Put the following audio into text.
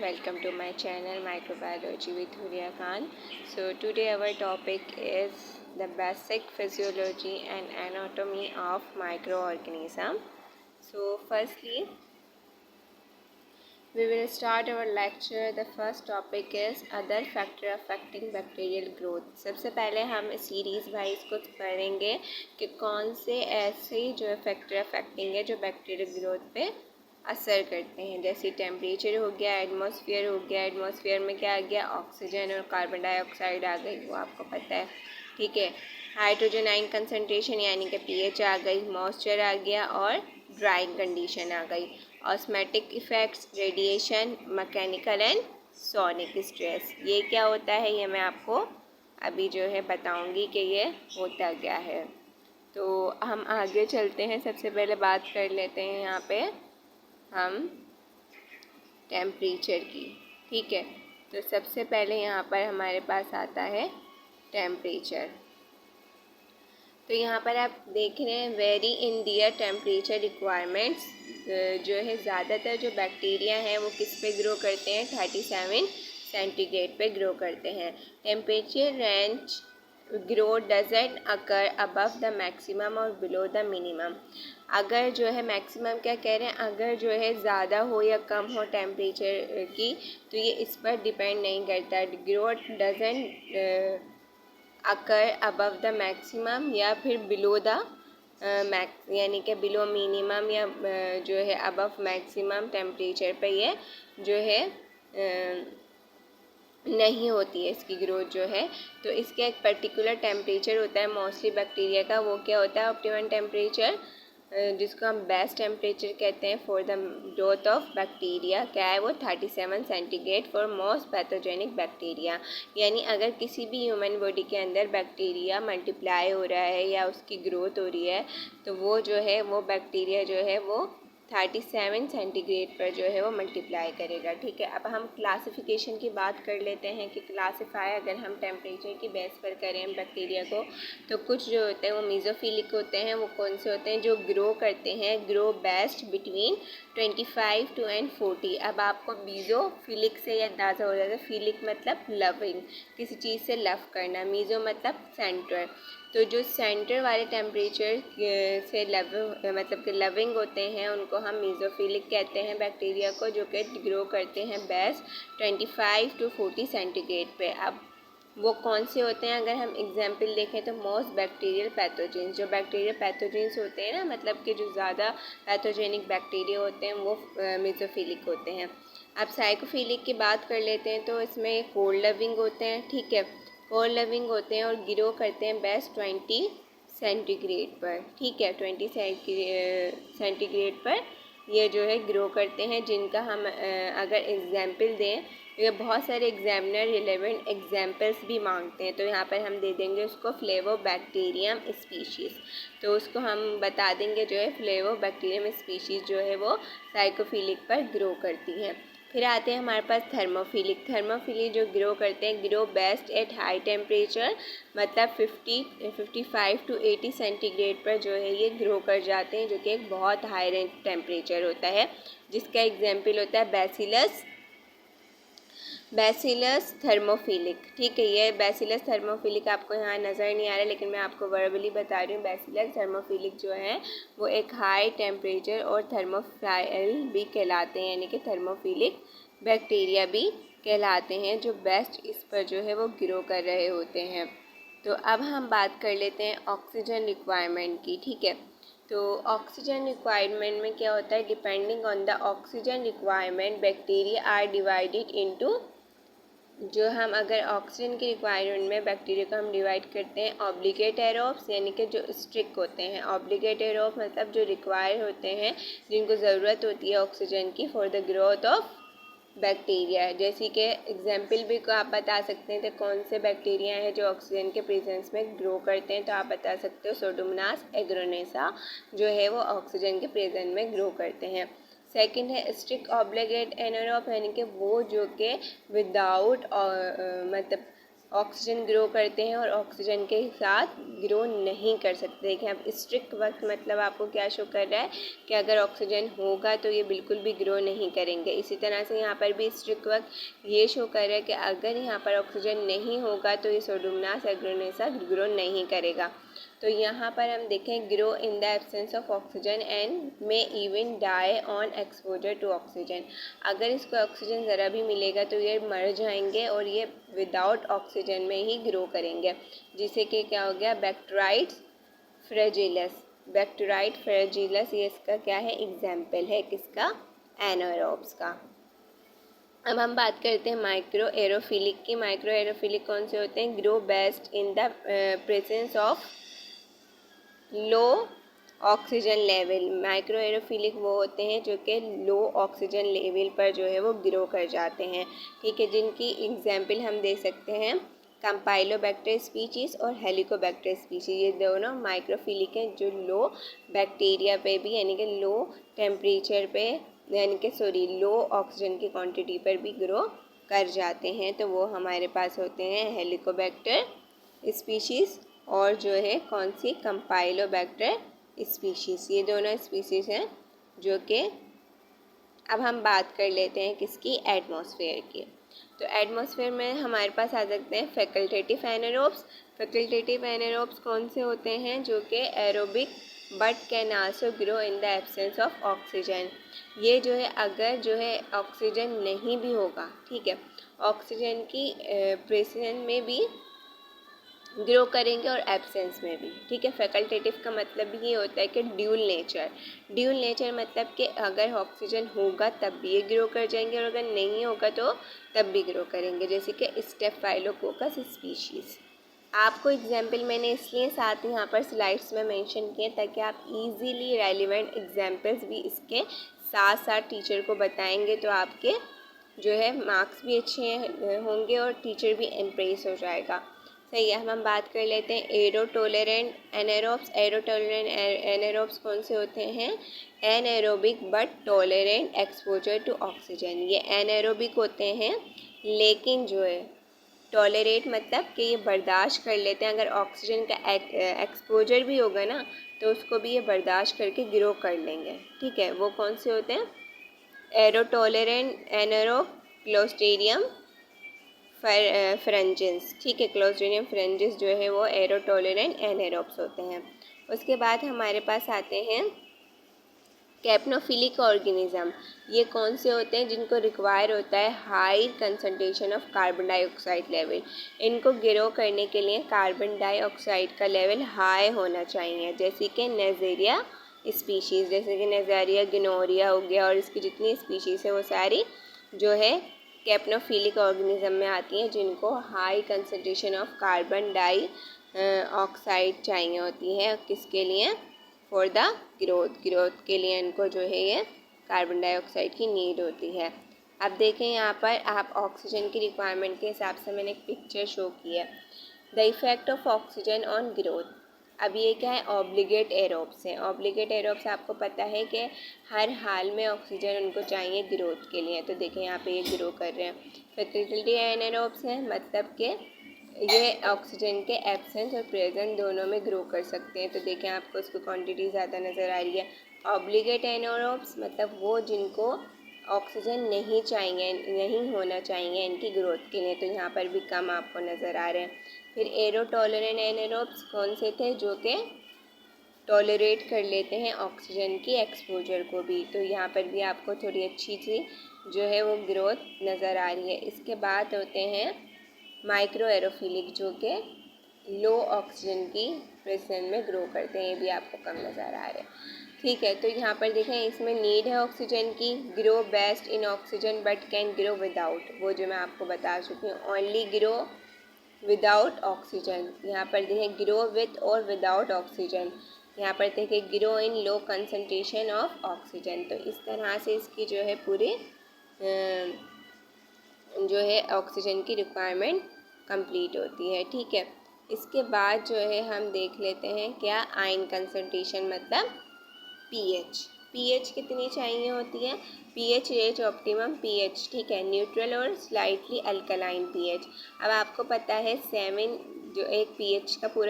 welcome to my channel Microbiology with Huria Khan. So today our topic is the basic physiology and anatomy of microorganism. So firstly we will start our lecture. The first topic is other factor affecting bacterial growth. सबसे पहले हम series wise कुछ पढ़ेंगे कि कौन से ऐसे जो फैक्टर अफेक्टिंग है जो बैक्टीरियल ग्रोथ पे असर करते हैं। जैसे टेम्परेचर हो गया, एटमॉस्फेयर हो गया। एटमॉस्फेयर में क्या आ गया, ऑक्सीजन और कार्बन डाइऑक्साइड आ गई, वो आपको पता है, ठीक है। हाइड्रोजन आयन कंसनट्रेशन यानी कि पीएच आ गई, मॉइस्चर आ गया और ड्राइंग कंडीशन आ गई। Osmotic effects, radiation, mechanical and sonic stress, ये क्या होता है ये मैं आपको अभी जो है बताऊंगी कि ये होता क्या है। तो हम आगे चलते हैं। सबसे पहले बात कर लेते हैं यहाँ पे हम टेम्परेचर की, ठीक है। तो सबसे पहले यहाँ पर हमारे पास आता है टेम्परेचर। तो यहाँ पर आप देख रहे हैं very in their temperature requirements. जो है ज़्यादातर जो बैक्टीरिया हैं वो किस पे ग्रो करते हैं, 37 सेंटीग्रेड पे ग्रो करते हैं। Temperature range grow doesn't occur above the maximum और बिलो द मिनिमम। अगर जो है मैक्सिमम क्या कह रहे हैं, अगर जो है ज़्यादा हो या कम हो टेम्परेचर की तो ये इस पर डिपेंड नहीं करता। Growth doesn't occur above the maximum या फिर बिलो द मैक्स यानी कि बिलो मिनिमम या जो है अबव मैक्सिमम टेम्परेचर पे ये जो है नहीं होती है इसकी ग्रोथ जो है। तो इसका एक पर्टिकुलर टेम्परेचर होता है मोस्टली बैक्टीरिया का, वो क्या होता है, ऑप्टिमम टेम्परेचर, जिसको हम बेस्ट टेम्परेचर कहते हैं for the growth of bacteria. क्या है वो, 37 centigrade for most pathogenic bacteria. यानी अगर किसी भी ह्यूमन बॉडी के अंदर बैक्टीरिया मल्टीप्लाई हो रहा है या उसकी ग्रोथ हो रही है तो वो जो है वो बैक्टीरिया जो है वो 37 सेंटीग्रेड पर जो है वो मल्टीप्लाई करेगा, ठीक है। अब हम क्लासिफिकेशन की बात कर लेते हैं कि क्लासीफाई अगर हम टेम्परेचर की बेस पर करें बैक्टीरिया को तो कुछ जो होते हैं वो मीज़ोफिलिक होते हैं। वो कौन से होते हैं, जो ग्रो करते हैं, ग्रो बेस्ट बिटवीन 25 to 40। अब आपको मीज़ोफिलिक से ये अंदाज़ा हो जाता है। फिलिक मतलब लविंग, किसी चीज़ से लव करना, मीज़ो मतलब सेंटर। तो जो सेंटर वाले टेम्परेचर से मतलब कि लविंग होते हैं उनको हम मीज़ोफिलिक कहते हैं बैक्टीरिया को, जो कि ग्रो करते हैं बेस्ट 25 to 40 सेंटीग्रेड पे। अब वो कौन से होते हैं, अगर हम एग्जाम्पल देखें तो मोस्ट बैक्टीरियल पैथोजेंस, जो बैक्टीरियल पैथोजेंस होते हैं ना, मतलब कि जो ज़्यादा पैथोजेनिक बैक्टीरिया होते हैं वो मीज़ोफिलिक होते हैं। अब साइकोफिलिक की बात कर लेते हैं तो इसमें कोल्ड लविंग होते हैं, ठीक है, कोल्ड लविंग होते हैं और ग्रो करते हैं बेस्ट 20 सेंटीग्रेड पर, ठीक है, 20 सेंटीग्रेड पर ये जो है ग्रो करते हैं। जिनका हम अगर एग्जाम्पल दें तो ये बहुत सारे एग्जामिनर रिलेवेंट एग्जाम्पल्स भी मांगते हैं। तो यहाँ पर हम दे देंगे उसको फ्लेवोबैक्टीरियम स्पीशीज़। तो उसको हम बता देंगे जो है फ्लेवोबैक्टीरियम स्पीशीज़ जो है वो साइकोफिलिक पर ग्रो करती हैं। फिर आते हैं हमारे पास थर्मोफिलिक। थर्मोफिलिक जो ग्रो करते हैं, grow best at high temperature, मतलब 55 to 80 सेंटीग्रेड पर जो है ये ग्रो कर जाते हैं, जो कि एक बहुत हाई रेंज टेम्परेचर होता है। जिसका एग्जाम्पल होता है बैसिलस थर्मोफिलिक, ठीक है। ये बैसिलस थर्मोफिलिक आपको यहाँ नज़र नहीं आ रहा लेकिन मैं आपको वर्बली बता रही हूँ। बैसिलस थर्मोफिलिक जो है वो एक हाई टेम्परेचर और थर्मोफाइल भी कहलाते हैं, यानी कि थर्मोफिलिक बैक्टीरिया भी कहलाते हैं, जो बेस्ट इस पर जो है वो ग्रो कर रहे होते हैं। तो अब हम बात कर लेते हैं ऑक्सीजन रिक्वायरमेंट की, ठीक है। तो ऑक्सीजन रिक्वायरमेंट में क्या होता है, depending on the oxygen requirement bacteria are divided into, जो हम अगर ऑक्सीजन की रिक्वायरमेंट में बैक्टीरिया को हम डिवाइड करते हैं ऑब्लिगेट एरोब्स, यानी कि जो स्ट्रिक्ट होते हैं। ऑब्लिगेट एरोब मतलब जो रिक्वायर होते हैं, जिनको ज़रूरत होती है ऑक्सीजन की for the growth of bacteria. जैसे कि एग्जाम्पल भी को आप बता सकते हैं तो कौन से बैक्टीरिया हैं जो ऑक्सीजन के प्रेजेंस में ग्रो करते हैं, तो आप बता सकते हो सोडोमोनास एग्रोनेसा जो है वो ऑक्सीजन के प्रेजेंस में ग्रो करते हैं। सेकंड है स्ट्रिक्ट ऑब्लिगेट एनारोब, यानी कि वो जो कि विदाउट मतलब ऑक्सीजन ग्रो करते हैं और ऑक्सीजन के साथ ग्रो नहीं कर सकते। देखिए अब स्ट्रिक्ट वक्त मतलब आपको क्या शो कर रहा है कि अगर ऑक्सीजन होगा तो ये बिल्कुल भी ग्रो नहीं करेंगे। इसी तरह से यहाँ पर भी स्ट्रिक्ट वक्त ये शो कर रहा है कि अगर यहाँ पर ऑक्सीजन नहीं होगा तो ये सोडोमोनास एग्रोनेसा ग्रो नहीं करेगा। तो यहाँ पर हम देखें grow in the absence of oxygen and may even die on exposure to oxygen. अगर इसको ऑक्सीजन ज़रा भी मिलेगा तो ये मर जाएंगे और ये विदाउट ऑक्सीजन में ही ग्रो करेंगे, जिसे कि क्या हो गया बैक्टीराइड्स फ्रेजिलस। बैक्टीराइड फ्रेजिलस ये इसका क्या है एग्जाम्पल है किसका, एनारोब्स का। अब हम बात करते हैं माइक्रो एरोफिलिक की। माइक्रो एरोफिलिक कौन से होते हैं, grow best in the presence of low oxygen level. Micro aerophilic वो होते हैं जो कि लो ऑक्सीजन लेवल पर जो है वो ग्रो कर जाते हैं, ठीक है, जिनकी एग्जाम्पल हम दे सकते हैं कंपाइलोबैक्टर स्पीशीज़ और हेलिकोबैक्टर स्पीशीज़। ये दोनों माइक्रोफिलिक हैं जो लो बैक्टीरिया पे भी यानी कि लो टेम्परेचर पे यानी कि लो ऑक्सीजन की क्वांटिटी पर भी ग्रो कर जाते हैं। तो वो हमारे पास होते हैं हेलिकोबैक्टर स्पीशीज़ और जो है कौन सी कंपाइलोबैक्टर स्पीशीज़। ये दोनों स्पीशीज़ हैं जो कि अब हम बात कर लेते हैं किसकी, एटमॉस्फेयर की। तो एटमॉस्फेयर में हमारे पास आ सकते हैं फैकल्टेटिव एनारोब्स। फैकल्टेटिव एनारोब्स कौन से होते हैं, जो कि aerobic but can also grow in the absence of oxygen. ये जो है अगर जो है ऑक्सीजन नहीं भी होगा, ठीक है, ऑक्सीजन की प्रेजेंस में भी ग्रो करेंगे और एब्सेंस में भी, ठीक है। फैकल्टेटिव का मतलब ये होता है कि ड्यूल नेचर। ड्यूल नेचर मतलब कि अगर ऑक्सीजन होगा तब भी ये ग्रो कर जाएंगे और अगर नहीं होगा तो तब भी ग्रो करेंगे, जैसे कि स्टेफाइलोकोकस स्पीशीज़। आपको एग्जाम्पल मैंने इसलिए साथ यहाँ पर स्लाइड्स में मेंशन किए ताकि आप इजीली रेलिवेंट एग्जाम्पल्स भी इसके साथ साथ टीचर को बताएंगे तो आपके जो है मार्क्स भी अच्छे होंगे और टीचर भी इम्प्रेस हो जाएगा। सही है। हम बात कर लेते हैं aerotolerant anaerobes. Aerotolerant anaerobes कौन से होते हैं, anaerobic but tolerant exposure to oxygen. ये एनएरोबिक होते हैं लेकिन जो है टॉलरेट मतलब कि ये बर्दाश्त कर लेते हैं, अगर ऑक्सीजन का एक्सपोजर भी होगा ना तो उसको भी ये बर्दाश्त करके ग्रो कर लेंगे, ठीक है। वो कौन से होते हैं, एरो टॉलरेंट एनारोब क्लोस्ट्रीडियम फ्रेंजिस, ठीक है। क्लोस्ट्रीडियम फ्रेंजिस जो है वो एरो टॉलरेंट एनारोब्स होते हैं। उसके बाद हमारे पास आते हैं कैप्नोफिलिक ऑर्गेनिज्म। ये कौन से होते हैं, जिनको रिक्वायर होता है high concentration of carbon dioxide level. इनको ग्रो करने के लिए कार्बन डाइऑक्साइड का लेवल हाई होना चाहिए, जैसे कि नेजेरिया स्पीशीज़, जैसे कि नेजेरिया गिनोरिया हो गया और इसकी जितनी स्पीशीज़ है वो सारी जो है कैप्नोफिलिक ऑर्गेनिज्म में आती हैं, जिनको high concentration of carbon dioxide चाहिए होती है, किसके लिए, फॉर द ग्रोथ के लिए इनको जो है ये कार्बन डाइऑक्साइड की नीड होती है। अब देखें यहाँ पर आप ऑक्सीजन की रिक्वायरमेंट के हिसाब से मैंने एक पिक्चर शो की है, the effect of oxygen on growth. अब ये क्या है, ऑब्लिगेट एरोब्स हैं। ऑब्लिगेट एरोब्स आपको पता है कि हर हाल में ऑक्सीजन उनको चाहिए ग्रोथ के लिए, तो देखें यहाँ पे ये ग्रो कर रहे हैं। फैकल्टेटिव एनारोब्स हैं, मतलब कि ये ऑक्सीजन के एब्सेंस और प्रेजेंस दोनों में ग्रो कर सकते हैं, तो देखें आपको इसकी क्वांटिटी ज़्यादा नज़र आ रही है। ऑब्लिगेट एनारोब्स मतलब वो जिनको ऑक्सीजन नहीं चाहिए, नहीं होना चाहिए इनकी ग्रोथ के लिए, तो यहाँ पर भी कम आपको नज़र आ रहे हैं। फिर एरो टॉलरेंट एनारोब्स कौन से थे, जो कि टॉलरेट कर लेते हैं ऑक्सीजन की एक्सपोजर को भी, तो यहाँ पर भी आपको थोड़ी अच्छी सी जो है वो ग्रोथ नज़र आ रही है। इसके बाद होते हैं माइक्रो एरोफिलिक, जो कि लो ऑक्सीजन की प्रेजेंस में ग्रो करते हैं, ये भी आपको कम नज़र आ रहे हैं, ठीक है। तो यहाँ पर देखें इसमें नीड है ऑक्सीजन की, grow best in oxygen but can grow without, वो जो मैं आपको बता चुकी हूँ, ओनली ग्रो विदाउट ऑक्सीजन। यहाँ पर देखें ग्रो विथ और विदाउट ऑक्सीजन, यहाँ पर देखें grow in low concentration of oxygen. तो इस तरह से इसकी जो है पूरी जो है ऑक्सीजन की रिक्वायरमेंट कंप्लीट होती है, ठीक है। इसके बाद जो है हम देख लेते हैं क्या, आयन कंसंट्रेशन मतलब पीएच। पीएच कितनी चाहिए होती है? पीएच रेंज ऑप्टिमम पीएच, ठीक है, न्यूट्रल और स्लाइटली अल्कलाइन पीएच। अब आपको पता है 7 जो एक पीएच का पूरा